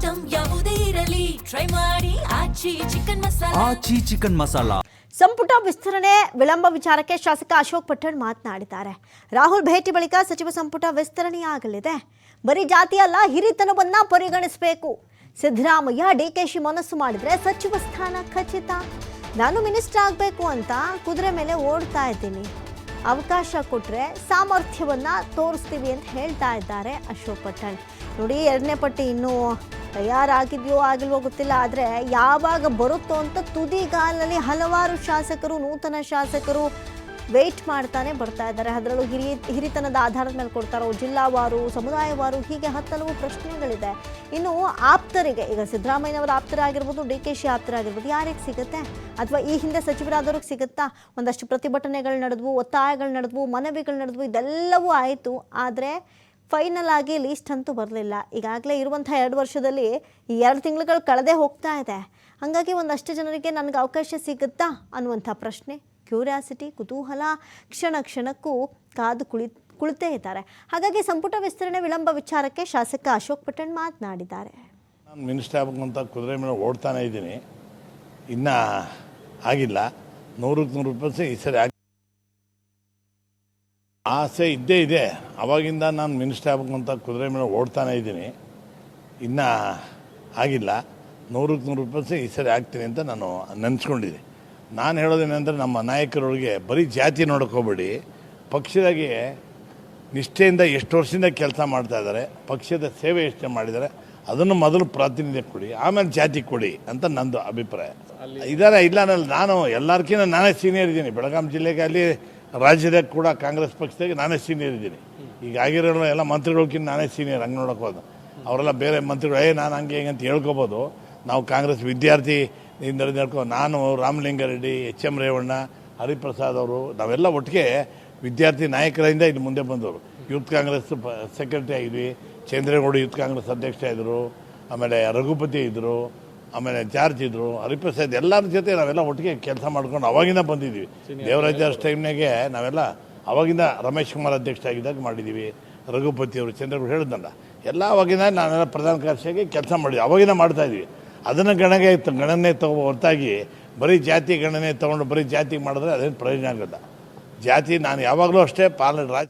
Item ಯಾವುದೇ ಇರಲಿ try ಮಾಡಿ ಆಚಿ ಚಿಕನ್ ಮಸಾಲಾ. ಸಂಪುಟ ವಿಸ್ತರಣೆ ವಿಳಂಬ ವಿಚಾರಕ್ಕೆ ಶಾಸಕ ಅಶೋಕ್ ಪಟ್ಟಣ್ ಮಾತನಾಡಿದ್ದಾರೆ. ರಾಹುಲ್ ಭೇಟಿ ಬಳಿಕ ಸಚಿವ ಸಂಪುಟ ವಿಸ್ತರಣೆಯಾಗಲಿದೆ. ಬರೀ ಜಾತಿ ಅಲ್ಲ, ಹಿರಿತನವನ್ನ ಪರಿಗಣಿಸಬೇಕು. ಸಿದ್ದರಾಮಯ್ಯ ಡಿಕೆಶಿ ಮನಸ್ಸು ಮಾಡಿದ್ರೆ ಸಚಿವ ಸ್ಥಾನ ಖಚಿತ. ನಾನು ಮಿನಿಸ್ಟರ್ ಆಗಬೇಕು ಅಂತ ಕುದುರೆ ಮೇಲೆ ಓಡ್ತಾ ಇದ್ದೀನಿ. ಅವಕಾಶ ಕೊಟ್ಟರೆ ಸಾಮರ್ಥ್ಯವನ್ನ ತೋರಿಸ್ತೀವಿ ಅಂತ ಹೇಳ್ತಾ ಇದ್ದಾರೆ ಅಶೋಕ್ ಪಟ್ಟಣ್. ನೋಡಿ, ಎರಡನೇ ಪಟ್ಟಿ ಇನ್ನೂ ತಯಾರಾಗಿದೆಯೋ ಆಗಿಲ್ವೋ ಗೊತ್ತಿಲ್ಲ. ಆದರೆ ಯಾವಾಗ ಬರುತ್ತೋ ಅಂತ ತುದಿಗಾಲಲ್ಲಿ ಹಲವಾರು ಶಾಸಕರು, ನೂತನ ಶಾಸಕರು ವೆಯ್ಟ್ ಮಾಡ್ತಾನೆ ಬರ್ತಾ ಇದ್ದಾರೆ. ಅದರಲ್ಲೂ ಹಿರಿತನದ ಆಧಾರದ ಮೇಲೆ ಕೊಡ್ತಾರೋ, ಜಿಲ್ಲಾವಾರು, ಸಮುದಾಯವಾರು, ಹೀಗೆ ಹತ್ತಲವು ಪ್ರಶ್ನೆಗಳಿದೆ. ಇನ್ನು ಆಪ್ತರಿಗೆ, ಈಗ ಸಿದ್ದರಾಮಯ್ಯನವರ ಆಪ್ತರಾಗಿರ್ಬೋದು, ಡಿಕೆಶಿ ಆಪ್ತರಾಗಿರ್ಬೋದು, ಯಾರಿಗೆ ಸಿಗುತ್ತೆ? ಅಥವಾ ಈ ಹಿಂದೆ ಸಚಿವರಾದವ್ರಿಗೆ ಸಿಗುತ್ತಾ? ಒಂದಷ್ಟು ಪ್ರತಿಭಟನೆಗಳು ನಡೆದ್ವು, ಒತ್ತಾಯಗಳು ನಡೆದ್ವು, ಮನವಿಗಳು ನಡೆದ್ವು, ಇದೆಲ್ಲವೂ ಆಯಿತು. ಆದರೆ ಫೈನಲ್ ಆಗಿ ಲೀಸ್ಟ್ ಅಂತೂ ಬರಲಿಲ್ಲ. ಈಗಾಗಲೇ ಇರುವಂಥ 2 ವರ್ಷದಲ್ಲಿ ಈ 2 ತಿಂಗಳುಗಳು ಕಳೆದೇ ಹೋಗ್ತಾ ಇದೆ. ಹಾಗಾಗಿ ಒಂದಷ್ಟು ಜನರಿಗೆ ನನಗೆ ಅವಕಾಶ ಸಿಗುತ್ತಾ ಅನ್ನುವಂಥ ಪ್ರಶ್ನೆ, ಕ್ಯೂರಿಯಾಸಿಟಿ, ಕುತೂಹಲ ಕ್ಷಣ ಕ್ಷಣಕ್ಕೂ ಕಾದು ಕುಳಿತೇ ಇದ್ದಾರೆ. ಹಾಗಾಗಿ ಸಂಪುಟ ವಿಸ್ತರಣೆ ವಿಳಂಬ ವಿಚಾರಕ್ಕೆ ಶಾಸಕ ಅಶೋಕ್ ಪಟ್ಟಣ್ ಮಾತನಾಡಿದ್ದಾರೆ. ನಾನು ಮಿನಿಸ್ಟರ್ ಆಗಬೇಕಂತ ಕುದುರೆ ಮೇಲೆ ಓಡ್ತಾನೆ ಇದ್ದೀನಿ. ಇನ್ನೂ ಆಗಿಲ್ಲ. 100% 100% ಈ ಸರಿ ಆಸೆ ಇದ್ದೇ ಇದೆ. ಅವಾಗಿಂದ ನಾನು ಮಿನಿಸ್ಟರ್ ಆಗಬೇಕಂತ ಕುದುರೆ ಮೇಲೆ ಓಡ್ತಾನೆ ಇದ್ದೀನಿ. ಇನ್ನೂ ಆಗಿಲ್ಲ. 100% 100% ಈ ಸರಿ ಆಗ್ತೀನಿ ಅಂತ ನಾನು ನೆನೆಸ್ಕೊಂಡಿದ್ದೀನಿ. ನಾನು ಹೇಳೋದೇನೆಂದರೆ, ನಮ್ಮ ನಾಯಕರೊಳಗೆ ಬರೀ ಜಾತಿ ನೋಡೋಕೆ ಹೋಗ್ಬೇಡಿ. ಪಕ್ಷದಾಗೆ ನಿಷ್ಠೆಯಿಂದ ಎಷ್ಟು ವರ್ಷದಿಂದ ಕೆಲಸ ಮಾಡ್ತಾ ಇದ್ದಾರೆ, ಪಕ್ಷದ ಸೇವೆ ಎಷ್ಟು ಮಾಡಿದ್ದಾರೆ, ಅದನ್ನು ಮೊದಲು ಪ್ರಾತಿನಿಧ್ಯ ಕೊಡಿ, ಆಮೇಲೆ ಜಾತಿ ಕೊಡಿ ಅಂತ ನಂದು ಅಭಿಪ್ರಾಯ. ಇದ್ದಾರೆ ಇಲ್ಲ ಅನ್ನಲ್ಲ, ನಾನು ಎಲ್ಲರಿಗಿಂತ ನಾನೇ ಸೀನಿಯರ್ ಇದ್ದೀನಿ. ಬೆಳಗಾಂ ಜಿಲ್ಲೆಗೆ ಅಲ್ಲಿ ರಾಜ್ಯದಾಗ ಕೂಡ ಕಾಂಗ್ರೆಸ್ ಪಕ್ಷದಾಗೆ ನಾನೇ ಸೀನಿಯರ್ ಇದ್ದೀನಿ. ಈಗ ಆಗಿರೋ ಎಲ್ಲ ಮಂತ್ರಿಗಳಕ್ಕಿಂತ ನಾನೇ ಸೀನಿಯರ್. ಹಂಗೆ ನೋಡೋಕೆ ಹೋದ ಅವರೆಲ್ಲ ಬೇರೆ ಮಂತ್ರಿಗಳು ನಾನು ಹಂಗೆ ಹೆಂಗೆ ಅಂತ ಹೇಳ್ಕೊಬೋದು. ನಾವು ಕಾಂಗ್ರೆಸ್ ವಿದ್ಯಾರ್ಥಿ ನಾನು, ರಾಮಲಿಂಗಾರೆಡ್ಡಿ, HM ರೇವಣ್ಣ, ಹರಿಪ್ರಸಾದ್ ಅವರು, ನಾವೆಲ್ಲ ಒಟ್ಟಿಗೆ ವಿದ್ಯಾರ್ಥಿ ನಾಯಕರಿಂದ ಇಲ್ಲಿ ಮುಂದೆ ಬಂದವರು. ಯೂತ್ ಕಾಂಗ್ರೆಸ್ ಸೆಕ್ರೆಟರಿ ಆಗಿದ್ವಿ. ಚಂದ್ರೇಗೌಡ ಯೂತ್ ಕಾಂಗ್ರೆಸ್ ಅಧ್ಯಕ್ಷ ಇದ್ದರು. ಆಮೇಲೆ ರಘುಪತಿ ಇದ್ದರು. ಆಮೇಲೆ ಜಾರ್ಜ್ ಇದ್ದರು, ಹರಿಪ್ರಸಾದ್, ಎಲ್ಲರ ಜೊತೆ ನಾವೆಲ್ಲ ಒಟ್ಟಿಗೆ ಕೆಲಸ ಮಾಡ್ಕೊಂಡು ಅವಾಗಿಂದ ಬಂದಿದ್ವಿ. ದೇವರಾಜ ಟೈಮ್ನಾಗೆ ನಾವೆಲ್ಲ ಅವಾಗಿಂದ ರಮೇಶ್ ಕುಮಾರ್ ಅಧ್ಯಕ್ಷ ಆಗಿದ್ದಾಗ ಮಾಡಿದ್ದೀವಿ. ರಘುಪತಿ ಅವರು, ಚಂದ್ರಗೌಡ ಹೇಳಿದ್ನಲ್ಲ, ಎಲ್ಲ ಅವಾಗಿಂದ ನಾವೆಲ್ಲ ಪ್ರಧಾನ ಕಾರ್ಯದರ್ಶಿಯಾಗಿ ಕೆಲಸ ಮಾಡಿದ್ವಿ. ಅವಾಗಿಂದ ಮಾಡ್ತಾಯಿದ್ವಿ. ಅದನ್ನು ಗಣನೆ ಹೊರತಾಗಿ ಬರೀ ಜಾತಿ ಗಣನೆ ತೊಗೊಂಡು ಬರೀ ಜಾತಿ ಮಾಡಿದ್ರೆ ಅದೇನು ಪ್ರಯೋಜನ ಆಗೋಲ್ಲ. ಜಾತಿ ನಾನು ಯಾವಾಗಲೂ ಅಷ್ಟೇ ರಾಜ